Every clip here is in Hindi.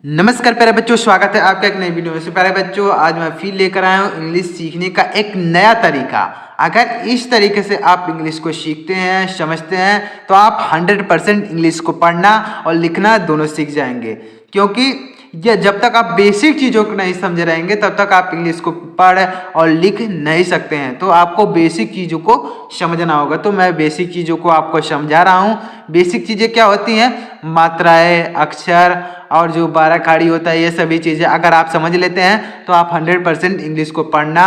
नमस्कार प्यारे बच्चों, स्वागत है आपका एक नई वीडियो में। प्यारे बच्चों, आज मैं फिर लेकर आया हूँ इंग्लिश सीखने का एक नया तरीका। अगर इस तरीके से आप इंग्लिश को सीखते हैं, समझते हैं, तो आप 100% इंग्लिश को पढ़ना और लिखना दोनों सीख जाएंगे। क्योंकि ये जब तक आप बेसिक चीज़ों को नहीं समझे रहेंगे तब तक आप इंग्लिश को पढ़ और लिख नहीं सकते हैं। तो आपको बेसिक चीज़ों को समझना होगा। तो मैं बेसिक चीज़ों को आपको समझा रहा हूँ। बेसिक चीज़ें क्या होती हैं? मात्राएं, अक्षर और जो बारह खाड़ी होता है, ये सभी चीज़ें अगर आप समझ लेते हैं तो आप 100% इंग्लिश को पढ़ना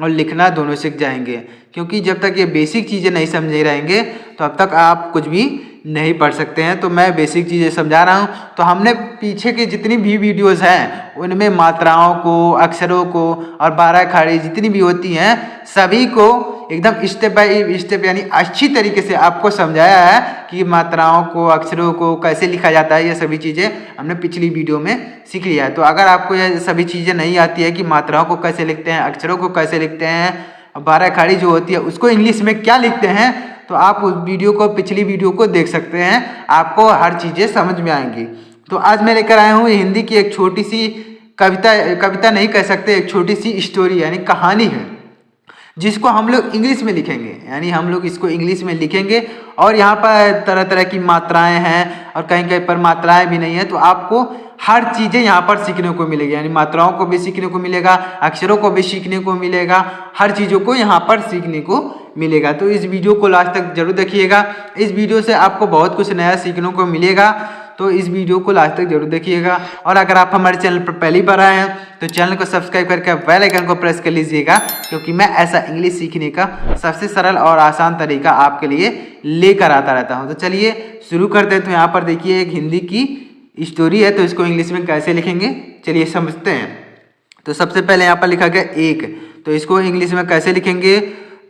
और लिखना दोनों सीख जाएंगे। क्योंकि जब तक ये बेसिक चीज़ें नहीं समझे रहेंगे तो अब तक आप कुछ भी नहीं पढ़ सकते हैं। तो मैं बेसिक चीज़ें समझा रहा हूँ। तो हमने पीछे की जितनी भी वीडियोस हैं उनमें मात्राओं को, अक्षरों को और बारह खाड़ी जितनी भी होती हैं सभी को एकदम स्टेप बाय स्टेप यानी अच्छी तरीके से आपको समझाया है कि मात्राओं को, अक्षरों को कैसे लिखा जाता है। ये सभी चीज़ें हमने पिछली वीडियो में सीख लिया है। तो अगर आपको ये सभी चीज़ें नहीं आती है कि मात्राओं को कैसे लिखते हैं, अक्षरों को कैसे लिखते हैं, बारह खाड़ी जो होती है उसको इंग्लिश में क्या लिखते हैं, तो आप उस वीडियो को, पिछली वीडियो को देख सकते हैं। आपको हर चीज़ें समझ में आएंगी। तो आज मैं लेकर आया हूँ हिंदी की एक छोटी सी कविता नहीं कह सकते, एक छोटी सी स्टोरी यानी कहानी है, जिसको हम लोग इंग्लिश में लिखेंगे। यानी हम लोग इसको इंग्लिश में लिखेंगे और यहाँ पर तरह तरह की मात्राएं हैं और कहीं कहीं पर मात्राएं भी नहीं है। तो आपको हर चीज़ें यहाँ पर सीखने को मिलेगी। यानी मात्राओं को भी सीखने को मिलेगा, अक्षरों को भी सीखने को मिलेगा, हर चीज़ों को यहाँ पर सीखने को मिलेगा। तो इस वीडियो को लास्ट तक जरूर देखिएगा। इस वीडियो से आपको बहुत कुछ नया सीखने को मिलेगा। तो इस वीडियो को लास्ट तक जरूर देखिएगा। और अगर आप हमारे चैनल पर पहली बार आए हैं तो चैनल को सब्सक्राइब करके बेल आइकन को प्रेस कर लीजिएगा, क्योंकि मैं ऐसा इंग्लिश सीखने का सबसे सरल और आसान तरीका आपके लिए लेकर आता रहता हूं। तो चलिए शुरू करते हैं। तो यहाँ पर देखिए एक हिंदी की स्टोरी है, तो इसको इंग्लिश में कैसे लिखेंगे चलिए समझते हैं। तो सबसे पहले यहाँ पर लिखा गया एक, तो इसको इंग्लिश में कैसे लिखेंगे?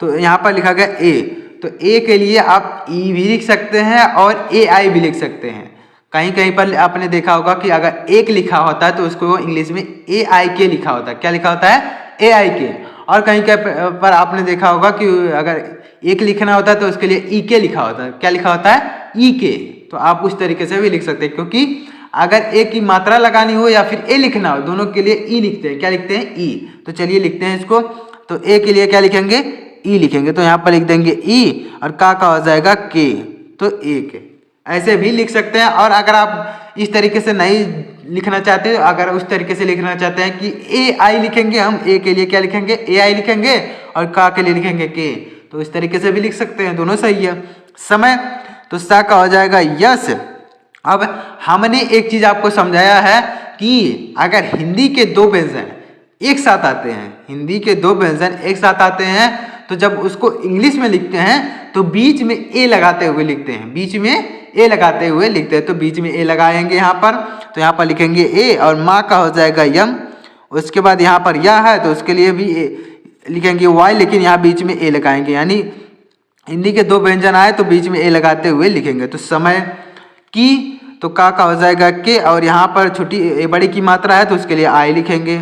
तो यहाँ पर लिखा गया ए, तो ए के लिए आप ई भी लिख सकते हैं और ए आई भी लिख सकते हैं। कहीं कहीं पर आपने देखा होगा कि अगर एक लिखा होता है तो उसको इंग्लिश में ए आई के लिखा होता है। क्या लिखा होता है? ए आई के। और कहीं कहीं पर आपने देखा होगा कि अगर एक लिखना होता है तो उसके लिए ई के लिखा होता है। क्या लिखा होता है? ई के। तो आप उस तरीके से भी लिख सकते हैं, क्योंकि अगर ए की मात्रा लगानी हो या फिर ए लिखना हो, दोनों के लिए ई लिखते हैं। क्या लिखते हैं? ई। तो चलिए लिखते हैं इसको। तो ए के लिए क्या लिखेंगे? ई लिखेंगे। तो यहाँ पर लिख देंगे ई और का हो जाएगा के, तो एक। ऐसे भी लिख सकते हैं। और अगर आप इस तरीके से नहीं लिखना चाहते, अगर उस तरीके से लिखना चाहते हैं कि ए आई लिखेंगे, हम ए के लिए क्या लिखेंगे? ए आई लिखेंगे और का के लिए लिखेंगे के, तो इस तरीके से भी लिख सकते हैं। दोनों सही है। समय, तो सा का हो जाएगा यस। अब हमने एक चीज आपको समझाया है कि अगर हिंदी के दो व्यंजन एक साथ आते हैं, हिंदी के दो व्यंजन एक साथ आते हैं, तो जब उसको इंग्लिश में लिखते हैं तो बीच में ए लगाते हुए लिखते हैं। बीच में ए लगाते हुए लिखते हैं। तो बीच में ए लगाएंगे यहाँ पर, तो यहाँ पर लिखेंगे ए और माँ का हो जाएगा यम। उसके बाद यहाँ पर या है तो उसके लिए भी ए लिखेंगे वाई, लेकिन यहाँ बीच में ए लगाएंगे। यानी हिंदी के दो व्यंजन आए तो बीच में ए लगाते हुए लिखेंगे। तो समय की, तो का हो जाएगा के, और यहाँ पर छोटी बड़ी की मात्रा है तो उसके लिए आई लिखेंगे।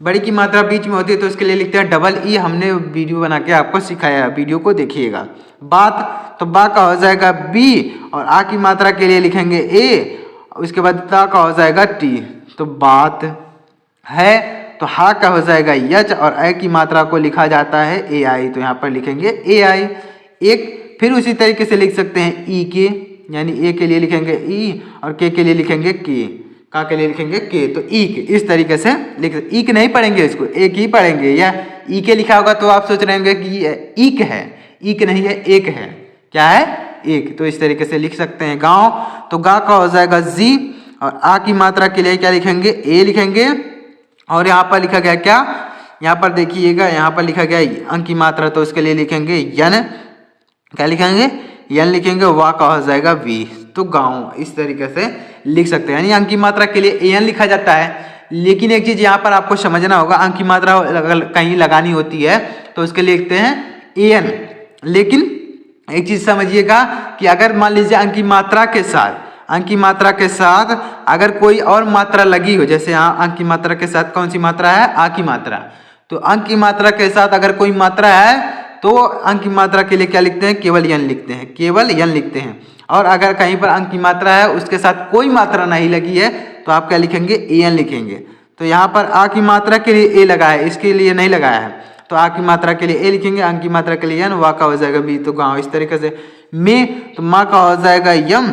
बड़ी की मात्रा बीच में होती है तो उसके लिए लिखते हैं डबल ई। हमने वीडियो बना के आपको सिखाया है, वीडियो को देखिएगा। बात, तो बा का हो जाएगा बी और आ की मात्रा के लिए लिखेंगे ए। उसके बाद ता का हो जाएगा टी, तो बात है। तो हा का हो जाएगा यच और ए की मात्रा को लिखा जाता है ए आई, तो यहाँ पर लिखेंगे ए आई। एक फिर उसी तरीके से लिख सकते हैं ई के, यानी ए के लिए लिखेंगे ई और के लिए लिखेंगे के, का के लिए लिखेंगे के। तो ईक, इस तरीके से लिख। ईक नहीं पढ़ेंगे, इसको एक ही पढ़ेंगे। या ई के लिखा होगा तो आप सोच रहे होंगे कि ईक है, ईक नहीं है, एक है। क्या है? एक। तो इस तरीके से लिख सकते हैं। गांव, तो गा का हो जाएगा जी और आ की मात्रा के लिए क्या लिखेंगे? ए लिखेंगे। और यहाँ पर लिखा गया क्या? यहाँ पर देखिएगा, यहाँ पर लिखा गया अंक की मात्रा, तो उसके लिए लिखेंगे यन। क्या लिखेंगे? यन लिखेंगे। वाह का हो जाएगा वी, तो गाँव। इस तरीके से लिख सकते हैं। यानी अंक की मात्रा के लिए ए एन लिखा जाता है। लेकिन एक चीज यहाँ पर आपको समझना होगा, अंक की मात्रा कहीं लगानी होती है तो उसके लिए लिखते हैं ए एन। लेकिन एक चीज समझिएगा कि अगर मान लीजिए अंक की मात्रा के साथ अगर कोई और मात्रा लगी हो, जैसे यहाँ अंक की मात्रा के साथ कौन सी मात्रा है? आ की मात्रा। तो अंक की मात्रा के साथ अगर कोई मात्रा है तो अंक की मात्रा के लिए क्या लिखते हैं, केवल यन लिखते हैं, केवल यन लिखते हैं। और अगर कहीं पर अंक की मात्रा है उसके साथ कोई मात्रा नहीं लगी है तो आप क्या लिखेंगे, ए एन लिखेंगे। तो यहाँ पर आ की मात्रा के लिए ए लगा है, इसके लिए नहीं लगाया है, तो आ की मात्रा के लिए ए लिखेंगे, अंक की मात्रा के लिए यन, वा का हो जाएगा बी, तो गाँव। इस तरीके से में, तो माँ का हो जाएगा यम,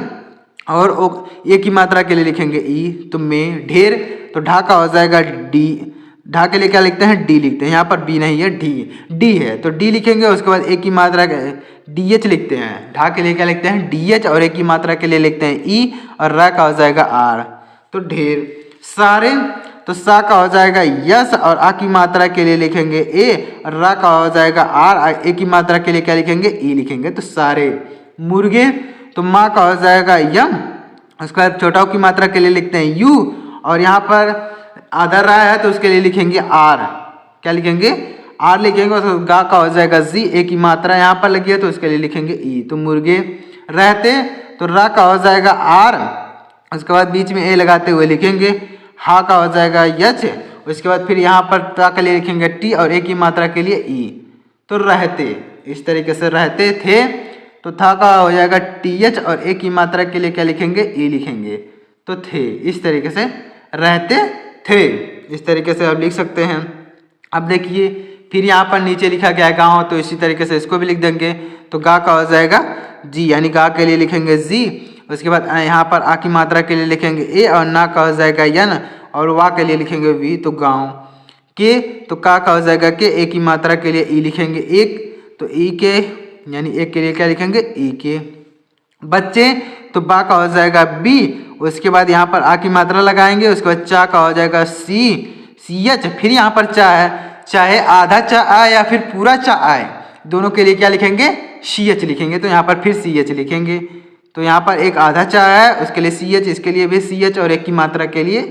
और ए की मात्रा के लिए लिखेंगे ई, तो में। ढेर, तो ढा का हो जाएगा डी, ढा के लिए क्या लिखते हैं, डी लिखते हैं। यहाँ पर बी नहीं है, डी है, तो डी लिखेंगे। उसके बाद ए की मात्रा डी एच लिखते हैं, ढा के लिए क्या लिखते हैं, डी एच, और ए की मात्रा के लिए लिखते हैं ई, और रा का हो जाएगा आर, तो ढेर। सारे, तो सा का हो जाएगा यस, और आ की मात्रा के लिए लिखेंगे ए, और रा का हो जाएगा आर, ए की मात्रा के लिए क्या लिखेंगे, ई लिखेंगे, तो सारे। मुर्गे, तो माँ का हो जाएगा यम, उसके बाद छोटा की मात्रा के लिए लिखते हैं यू, और यहाँ पर आधा रहा है तो उसके लिए लिखेंगे आर, क्या लिखेंगे, आर लिखेंगे। तो गा का हो जाएगा जी, ए की मात्रा यहाँ पर लगी है तो उसके लिए लिखेंगे ई, तो मुर्गे। रहते, तो रा का हो जाएगा आर, उसके बाद बीच में ए लगाते हुए लिखेंगे, हा का हो जाएगा यच, उसके बाद फिर यहाँ पर ता के लिए लिखेंगे टी, और ए की मात्रा के लिए ई, तो रहते। इस तरीके से रहते थे, तो था का हो जाएगा टी एच, और ए की मात्रा के लिए क्या लिखेंगे, ई लिखेंगे, तो थे। इस तरीके से रहते थे, इस तरीके से आप लिख सकते हैं। अब देखिए फिर यहाँ पर नीचे लिखा गया है गाँव, तो इसी तरीके से इसको भी लिख देंगे। तो गा का हो जाएगा जी, यानी गा के लिए लिखेंगे जी, उसके बाद यहाँ पर आ की मात्रा के लिए लिखेंगे ए, और ना का हो जाएगा यन, और वा के लिए लिखेंगे वी, तो गाँव। के, तो का हो जाएगा के, ए की मात्रा के लिए ई लिखेंगे एक, तो ई के, यानी एक के लिए क्या लिखेंगे, ई के। बच्चे, तो बा का हो जाएगा बी, उसके बाद यहाँ पर आ की मात्रा लगाएंगे, उसके बाद चा का हो जाएगा सी एच, फिर यहाँ पर चा है, चाहे आधा चा आए या फिर पूरा चा आए, दोनों के लिए क्या लिखेंगे, सी एच लिखेंगे, तो यहाँ पर फिर सी एच लिखेंगे। तो यहाँ पर एक आधा चा है उसके लिए सी एच, इसके लिए भी सी एच, और एक की मात्रा के लिए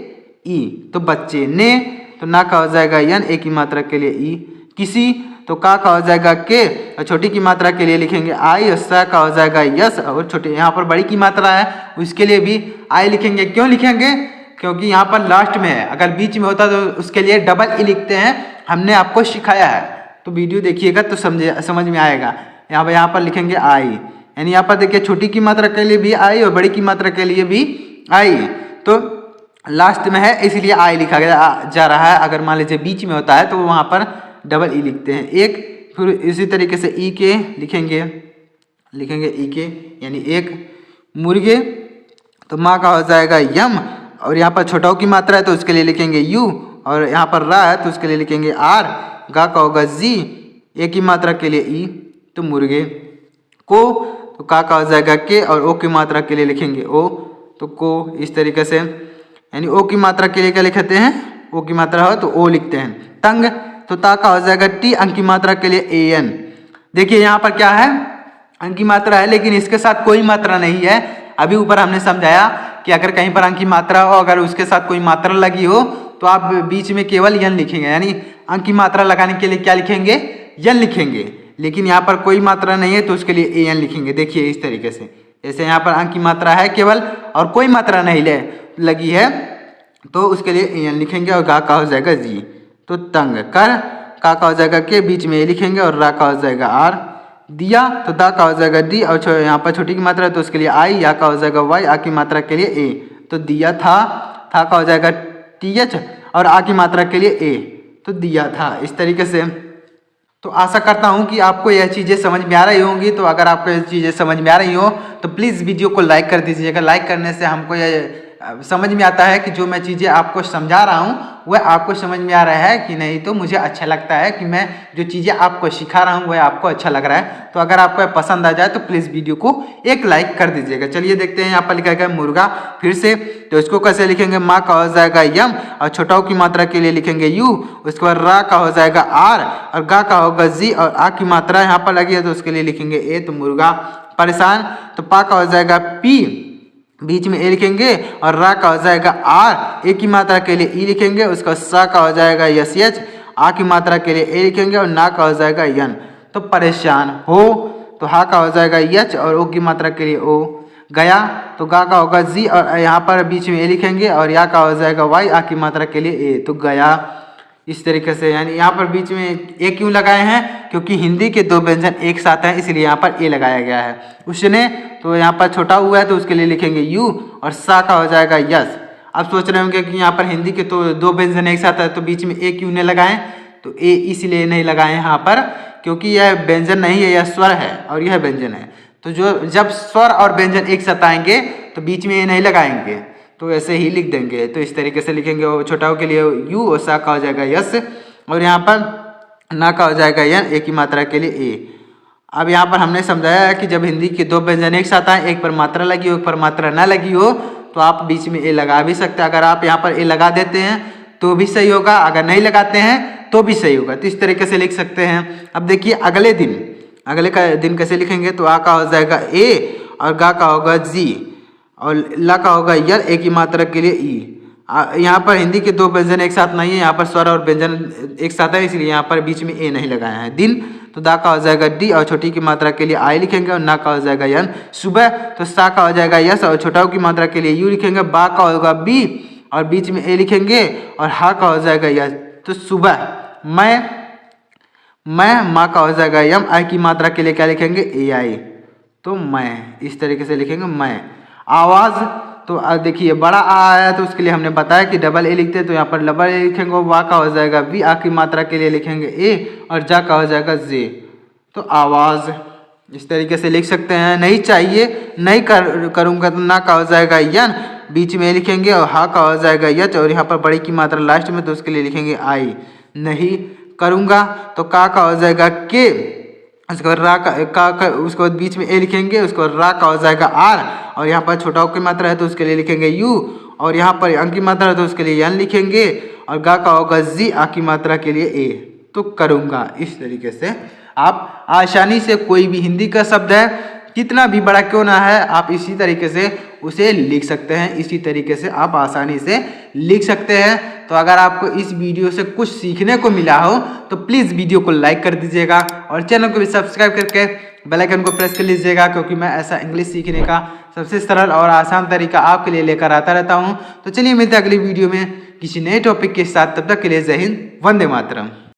ई, तो बच्चे। ने, तो ना का हो जाएगा यन, एक की मात्रा के लिए ई। किसी, तो का हो जाएगा के, और छोटी की मात्रा के लिए लिखेंगे आई, और सा का हो जाएगा यस, और छोटे यहाँ पर बड़ी की मात्रा है उसके लिए भी आई लिखेंगे। क्यों लिखेंगे, क्योंकि यहाँ पर लास्ट में है, अगर बीच में होता तो उसके लिए डबल ई लिखते हैं, हमने आपको सिखाया है, तो वीडियो देखिएगा तो समझ में आएगा। यहाँ पर लिखेंगे आई, यानी यहाँ पर देखिए छोटी की मात्रा के लिए भी आई और बड़ी की मात्रा के लिए भी आई, तो लास्ट में है इसलिए आई लिखा जा रहा है। अगर मान लीजिए बीच में होता है तो वहाँ पर डबल ई लिखते हैं एक। फिर इसी तरीके से ई के लिखेंगे ई के, यानी एक। मुर्गे, तो माँ का हो जाएगा यम, और यहाँ पर छोटाओं की मात्रा है तो उसके लिए लिखेंगे यू, और यहाँ पर रा है तो उसके लिए लिखेंगे आर। गा का होगा जी, ए की मात्रा के लिए ई, तो मुर्गे। को, तो का हो जाएगा के, और ओ की मात्रा के लिए लिखेंगे ओ, तो को। इस तरीके से, यानी ओ की मात्रा के लिए क्या लिखते हैं, ओ की मात्रा हो तो ओ लिखते हैं। तंग, तो ता का हो जाएगा टी, अंक की मात्रा के लिए ए एन। देखिए यहाँ पर क्या है, अंक की मात्रा है लेकिन इसके साथ कोई मात्रा नहीं है। अभी ऊपर हमने समझाया कि अगर कहीं पर अंक की मात्रा हो, अगर उसके साथ कोई मात्रा लगी हो तो आप बीच में केवल यन लिखेंगे, यानी अंक की मात्रा लगाने के लिए क्या लिखेंगे, यन लिखेंगे। लेकिन यहाँ पर कोई मात्रा नहीं है तो उसके लिए ए एन लिखेंगे। देखिए इस तरीके से, जैसे यहाँ पर अंक की मात्रा है केवल और कोई मात्रा नहीं लगी है तो उसके लिए ए एन लिखेंगे, और गा का हो जाएगा जी। तो तंग कर, का हो जाएगा के, बीच में ए लिखेंगे, और रा का हो जाएगा आर। दिया, तो दा का हो जाएगा डी, और यहाँ पर छोटी की मात्रा है तो उसके लिए आई। या का हो जाएगा वाई, आ की मात्रा के लिए ए, तो दिया था का हो जाएगा टी एच, और आ की मात्रा के लिए ए, तो दिया था। इस तरीके से, तो आशा करता हूँ कि आपको यह चीज़ें समझ में आ रही होंगी। तो अगर आपको ये चीज़ें समझ में आ रही हो तो प्लीज़ वीडियो को लाइक कर दीजिएगा। लाइक करने से हमको यह समझ में आता है कि जो मैं चीज़ें आपको समझा रहा हूँ वह आपको समझ में आ रहा है कि नहीं। तो मुझे अच्छा लगता है कि मैं जो चीज़ें आपको सिखा रहा हूँ वह आपको अच्छा लग रहा है। तो अगर आपको पसंद आ जाए तो प्लीज़ वीडियो को एक लाइक कर दीजिएगा। चलिए देखते हैं, यहाँ पर लिखा गया मुर्गा। फिर से, तो इसको कैसे लिखेंगे, माँ का हो जाएगा यम, और छोटाओं की मात्रा के लिए लिखेंगे यू, उसके बाद रा का हो जाएगा आर, और गा का होगा जी, और आ की मात्रा यहाँ पर लगी है तो उसके लिए लिखेंगे ए, तो मुर्गा। परेशान, तो पा का हो जाएगा पी, बीच में ए लिखेंगे, और रा का हो जाएगा आर, ए की मात्रा के लिए ई लिखेंगे, उसका सा का हो जाएगा यस एच, आ की मात्रा के लिए ए लिखेंगे, और ना का हो जाएगा यन। तो परेशान हो, तो हा का हो जाएगा यच, और ओ की मात्रा के लिए ओ। गया, तो गा का होगा जी, और यहाँ पर बीच में ए लिखेंगे, और या का हो जाएगा वाई, आ की मात्रा के लिए ए, तो गया। इस तरीके से, यानी यहाँ पर बीच में ए क्यों लगाए हैं, क्योंकि हिंदी के दो व्यंजन एक साथ हैं इसलिए यहाँ पर ए लगाया गया है। उसने तो यहाँ पर छोटा हुआ है तो उसके लिए लिखेंगे यू और सा का हो जाएगा यस। अब सोच रहे होंगे कि यहाँ पर हिंदी के तो दो व्यंजन एक साथ है तो बीच में ए क्यों नहीं लगाएं, तो ए इसलिए नहीं लगाए यहाँ पर क्योंकि यह व्यंजन नहीं है, यह स्वर है और यह व्यंजन है। तो जब स्वर और व्यंजन एक साथ आएंगे तो बीच में ए नहीं लगाएंगे, तो ऐसे ही लिख देंगे। तो इस तरीके से लिखेंगे, और छोटाओं के लिए यू और सा का हो जाएगा यस और यहाँ पर ना का हो जाएगा यन, एक ही मात्रा के लिए ए। अब यहाँ पर हमने समझाया है कि जब हिंदी के दो व्यंजन एक साथ आए, एक पर मात्रा लगी हो एक पर मात्रा ना लगी हो, तो आप बीच में ए लगा भी सकते हैं। अगर आप यहाँ पर ए लगा देते हैं तो भी सही होगा, अगर नहीं लगाते हैं तो भी सही होगा। तो इस तरीके से लिख सकते हैं। अब देखिए अगले का दिन कैसे लिखेंगे, तो आ का हो जाएगा ए और गा का होगा जी और ला का होगा यल, एक ही मात्रा के लिए ई। यहाँ पर हिंदी के दो व्यंजन एक साथ नहीं है, यहाँ पर स्वर और व्यंजन एक साथ है इसलिए यहाँ पर बीच में ए नहीं लगाया है। दिन तो दा का हो जाएगा डी और छोटी की मात्रा के लिए आई लिखेंगे और ना का हो जाएगा यन। सुबह तो सा का हो जाएगा यस और छोटाओं की मात्रा के लिए यू लिखेंगे। बा का होगा बी और बीच में ए लिखेंगे और हा का हो जाएगा यस। तो सुबह मैं माँ का हो जाएगा यम, आई की मात्रा के लिए क्या लिखेंगे ए आई, तो मैं इस तरीके से लिखेंगे मैं। आवाज़ तो देखिए बड़ा आ आया तो उसके लिए हमने बताया कि डबल ए लिखते हैं, तो यहाँ पर डबल ए लिखेंगे। वा का हो जाएगा वी, आ की मात्रा के लिए लिखेंगे ए और जा का हो जाएगा जे, तो आवाज़ इस तरीके से लिख सकते हैं। नहीं चाहिए नहीं करूँगा तो ना का हो जाएगा यन, बीच में लिखेंगे और हा का हो जाएगा यच और यहाँ पर बड़ी की मात्रा लास्ट में तो उसके लिए लिखेंगे आई। नहीं करूँगा तो का हो जाएगा के, उसके बाद रा का उसके बाद बीच में ए लिखेंगे, उसके बाद रा का हो जाएगा आर और यहाँ पर छोटा की मात्रा है तो उसके लिए लिखेंगे यू और यहाँ पर अंक की मात्रा है तो उसके लिए यन लिखेंगे और गा का होगा जी, आ की मात्रा के लिए ए, तो करूँगा। इस तरीके से आप आसानी से कोई भी हिंदी का शब्द है कितना भी बड़ा क्यों ना है आप इसी तरीके से उसे लिख सकते हैं, इसी तरीके से आप आसानी से लिख सकते हैं। तो अगर आपको इस वीडियो से कुछ सीखने को मिला हो तो प्लीज़ वीडियो को लाइक कर दीजिएगा और चैनल को भी सब्सक्राइब करके बेल आइकन को प्रेस कर लीजिएगा, क्योंकि मैं ऐसा इंग्लिश सीखने का सबसे सरल और आसान तरीका आपके लिए लेकर आता रहता हूँ। तो चलिए मिलते हैं अगली वीडियो में किसी नए टॉपिक के साथ, तब तक के लिए जय हिंद, वंदे मातरम।